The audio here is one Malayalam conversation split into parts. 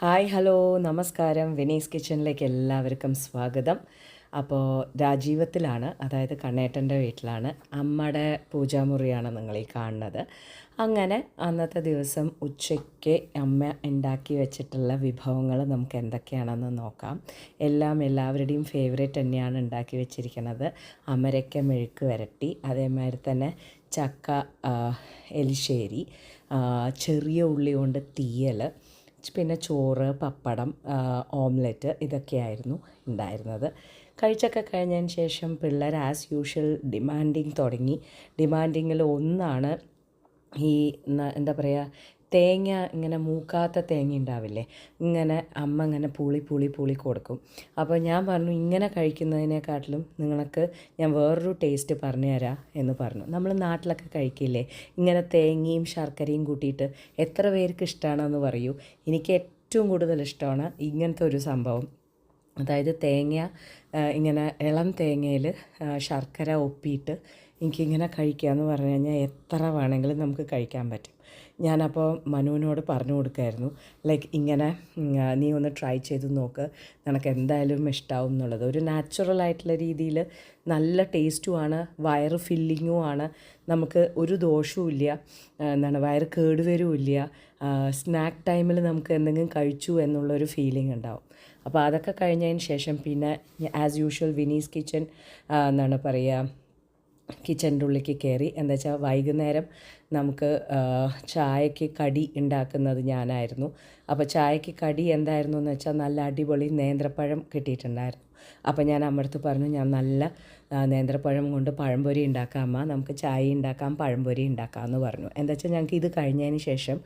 ഹായ് ഹലോ നമസ്കാരം. വിനീസ് കിച്ചണിലേക്ക് എല്ലാവർക്കും സ്വാഗതം. അപ്പോൾ രാജീവത്തിലാണ്, അതായത് കണ്ണേട്ടൻ്റെ വീട്ടിലാണ്. അമ്മയുടെ പൂജാമുറിയാണ് നിങ്ങളീ കാണുന്നത്. അങ്ങനെ അന്നത്തെ ദിവസം ഉച്ചയ്ക്ക് അമ്മ ഉണ്ടാക്കി വെച്ചിട്ടുള്ള വിഭവങ്ങൾ നമുക്ക് എന്തൊക്കെയാണെന്ന് നോക്കാം. എല്ലാവരുടെയും ഫേവറേറ്റ് തന്നെയാണ് ഉണ്ടാക്കി വെച്ചിരിക്കുന്നത്. അമരയ്ക്ക മെഴുക്ക് വരട്ടി, അതേമാതിരി തന്നെ ചക്ക എലിശ്ശേരി, ചെറിയ ഉള്ളി കൊണ്ട് തീയൽ, പിന്നെ ചോറ്, പപ്പടം, ഓംലെറ്റ്, ഇതൊക്കെയായിരുന്നു ഉണ്ടായിരുന്നത്. കഴിച്ചൊക്കെ കഴിഞ്ഞതിന് ശേഷം പിള്ളേർ ആസ് യൂഷ്വൽ ഡിമാൻഡിങ് തുടങ്ങി. ഡിമാൻഡിങ്ങിൽ ഒന്നാണ് ഈ എന്താ പറയുക, തേങ്ങ ഇങ്ങനെ മൂക്കാത്ത തേങ്ങ ഉണ്ടാവില്ലേ, ഇങ്ങനെ അമ്മ ഇങ്ങനെ പൂളി കൊടുക്കും. അപ്പോൾ ഞാൻ പറഞ്ഞു, ഇങ്ങനെ കഴിക്കുന്നതിനെക്കാട്ടിലും നിങ്ങൾക്ക് ഞാൻ വേറൊരു ടേസ്റ്റ് പറഞ്ഞു തരാം എന്ന് പറഞ്ഞു. നമ്മൾ നാട്ടിലൊക്കെ കഴിക്കില്ലേ ഇങ്ങനെ തേങ്ങയും ശർക്കരയും കൂട്ടിയിട്ട്? എത്ര പേർക്ക് ഇഷ്ടമാണെന്ന് പറയൂ. എനിക്ക് ഏറ്റവും കൂടുതൽ ഇഷ്ടമാണ് ഇങ്ങനത്തെ ഒരു സംഭവം. അതായത് തേങ്ങ ഇങ്ങനെ ഇളം തേങ്ങയിൽ ശർക്കര ഒപ്പിയിട്ട് എനിക്കിങ്ങനെ കഴിക്കുക എന്ന് പറഞ്ഞു കഴിഞ്ഞാൽ എത്ര വേണമെങ്കിലും നമുക്ക് കഴിക്കാൻ പറ്റും. ഞാനപ്പോൾ മനുവിനോട് പറഞ്ഞു കൊടുക്കായിരുന്നു, ലൈക്ക് ഇങ്ങനെ നീ ഒന്ന് ട്രൈ ചെയ്ത് നോക്ക്, നിനക്ക് എന്തായാലും ഇഷ്ടമാവും എന്നുള്ളത്. ഒരു നാച്ചുറലായിട്ടുള്ള രീതിയിൽ നല്ല ടേസ്റ്റുമാണ്, വയറ് ഫില്ലിങ്ങുമാണ്, നമുക്ക് ഒരു ദോഷവും ഇല്ല, വയറ് കേടുവരുമില്ല. സ്നാക്ക് ടൈമിൽ നമുക്ക് എന്തെങ്കിലും കഴിച്ചു എന്നുള്ളൊരു ഫീലിംഗ് ഉണ്ടാവും. അപ്പോൾ അതൊക്കെ കഴിഞ്ഞതിന് ശേഷം പിന്നെ ആസ് യൂഷ്വൽ വിനീസ് കിച്ചൺ കിച്ചൻ്റെ ഉള്ളിലേക്ക് കയറി. എന്താ വെച്ചാൽ വൈകുന്നേരം നമുക്ക് ചായക്ക് കടി ഉണ്ടാക്കുന്നത് ഞാനായിരുന്നു. അപ്പോൾ ചായക്ക് കടി എന്തായിരുന്നു എന്ന് വെച്ചാൽ നല്ല അടിപൊളി നേന്ത്രപ്പഴം കിട്ടിയിട്ടുണ്ടായിരുന്നു. അപ്പോൾ ഞാൻ അമ്മടുത്ത് പറഞ്ഞു, ഞാൻ നല്ല നേന്ത്രപ്പഴം കൊണ്ട് പഴംപൊരി ഉണ്ടാക്കാം അമ്മ, നമുക്ക് ചായ ഉണ്ടാക്കാം, പഴംപൊരി ഉണ്ടാക്കാം എന്ന് പറഞ്ഞു. എന്താ വെച്ചാൽ ഞങ്ങൾക്ക് ഇത് കഴിഞ്ഞതിന് ശേഷം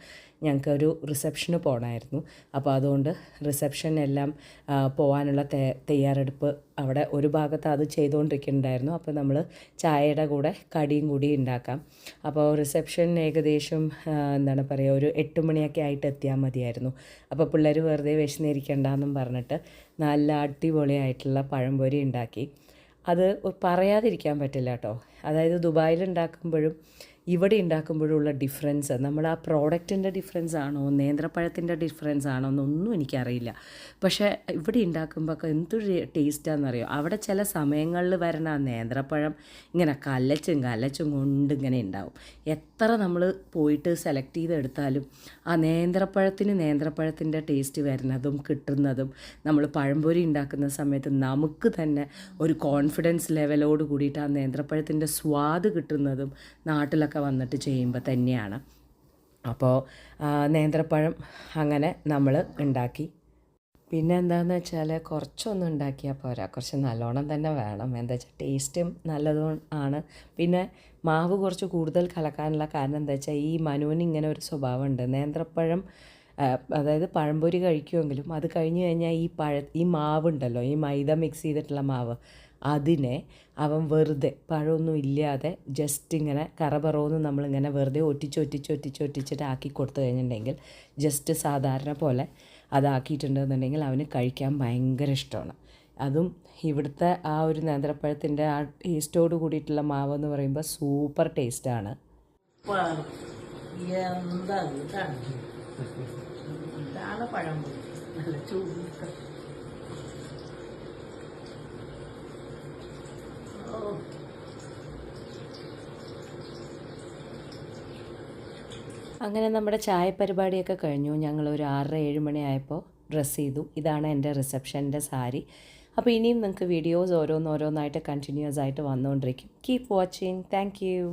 ഞങ്ങൾക്കൊരു റിസപ്ഷന് പോകണമായിരുന്നു. അപ്പോൾ അതുകൊണ്ട് റിസപ്ഷൻ എല്ലാം പോകാനുള്ള തയ്യാറെടുപ്പ് അവിടെ ഒരു ഭാഗത്ത് അത് ചെയ്തുകൊണ്ടിരിക്കുന്നുണ്ടായിരുന്നു. അപ്പോൾ നമ്മൾ ചായയുടെ കൂടെ കടിയും കൂടി ഉണ്ടാക്കാം. അപ്പോൾ റിസപ്ഷൻ ഏകദേശം ഒരു 8 മണിയൊക്കെ ആയിട്ട് എത്തിയാൽ മതിയായിരുന്നു. അപ്പോൾ പിള്ളേർ വെറുതെ വിശന്നിരിക്കണ്ടെന്നും പറഞ്ഞിട്ട് നല്ല അടിപൊളിയായിട്ടുള്ള പഴംപൊരി ഉണ്ടാക്കി. അത് പറയാതിരിക്കാൻ പറ്റില്ല കേട്ടോ. അതായത് ദുബായിൽ ഉണ്ടാക്കുമ്പോഴും ഇവിടെ ഉണ്ടാക്കുമ്പോഴുള്ള ഡിഫറൻസ്, നമ്മൾ ആ പ്രോഡക്റ്റിൻ്റെ ഡിഫറൻസ് ആണോ നേന്ത്രപ്പഴത്തിൻ്റെ ഡിഫറൻസ് ആണോ എന്നൊന്നും എനിക്കറിയില്ല. പക്ഷേ ഇവിടെ ഉണ്ടാക്കുമ്പോൾ എന്തൊരു ടേസ്റ്റാണെന്നറിയോ. അവിടെ ചില സമയങ്ങളിൽ വരണ ആ നേന്ത്രപ്പഴം ഇങ്ങനെ കലച്ചും കൊണ്ട് ഇങ്ങനെ ഉണ്ടാവും. എത്ര നമ്മൾ പോയിട്ട് സെലക്ട് ചെയ്തെടുത്താലും ആ നേന്ത്രപ്പഴത്തിൻ്റെ ടേസ്റ്റ് വരുന്നതും കിട്ടുന്നതും നമ്മൾ പഴംപൊരി ഉണ്ടാക്കുന്ന സമയത്ത് നമുക്ക് തന്നെ ഒരു കോൺഫിഡൻസ് ലെവലോട് കൂടിയിട്ട് ആ നേന്ത്രപ്പഴത്തിൻ്റെ സ്വാദ് കിട്ടുന്നതും നാട്ടിലൊക്കെ വന്നിട്ട് ചെയ്യുമ്പോൾ തന്നെയാണ്. അപ്പോൾ നേന്ത്രപ്പഴം അങ്ങനെ നമ്മൾ ഉണ്ടാക്കി. പിന്നെ എന്താണെന്ന് വെച്ചാൽ കുറച്ചൊന്നും ഉണ്ടാക്കിയാൽ പോരാ, കുറച്ച് നല്ലോണം തന്നെ വേണം. എന്താ വെച്ചാൽ ടേസ്റ്റും നല്ലതും ആണ്. പിന്നെ മാവ് കുറച്ച് കൂടുതൽ കലക്കാനുള്ള കാരണം എന്താ വെച്ചാൽ ഈ മനുവിന് ഇങ്ങനെ ഒരു സ്വഭാവമുണ്ട്. നേന്ത്രപ്പഴം അതായത് പഴംപൊരി കഴിക്കുമെങ്കിലും അത് കഴിഞ്ഞ് കഴിഞ്ഞാൽ ഈ മാവുണ്ടല്ലോ, ഈ മൈദ മിക്സ് ചെയ്തിട്ടുള്ള മാവ്, അതിനെ അവൻ വെറുതെ പഴമൊന്നും ഇല്ലാതെ ജസ്റ്റ് ഇങ്ങനെ കറപറോന്ന് നമ്മളിങ്ങനെ വെറുതെ ഒറ്റിച്ചിട്ട് ആക്കി കൊടുത്തു കഴിഞ്ഞിട്ടുണ്ടെങ്കിൽ, ജസ്റ്റ് സാധാരണ പോലെ അതാക്കിയിട്ടുണ്ടെന്നുണ്ടെങ്കിൽ അവന് കഴിക്കാൻ ഭയങ്കര ഇഷ്ടമാണ്. അതും ഇവിടുത്തെ ആ ഒരു നേന്ത്രപ്പഴത്തിൻ്റെ ആ ടേസ്റ്റോട് കൂടിയിട്ടുള്ള മാവെന്ന് പറയുമ്പോൾ സൂപ്പർ ടേസ്റ്റാണ്. പഴംപൊരി നല്ല ചൂട്. അങ്ങനെ നമ്മുടെ ചായ പരിപാടിയൊക്കെ കഴിഞ്ഞു. ഞങ്ങളൊരു 6-7 മണിയായപ്പോൾ ഡ്രസ്സ് ചെയ്തു. ഇതാണ് എൻ്റെ റിസപ്ഷൻ്റെ സാരി. അപ്പോൾ ഇനിയും നിങ്ങൾക്ക് വീഡിയോസ് ഓരോന്നായിട്ട് കണ്ടിന്യൂസ് ആയിട്ട് വന്നുകൊണ്ടിരിക്കും. Keep watching. Thank you.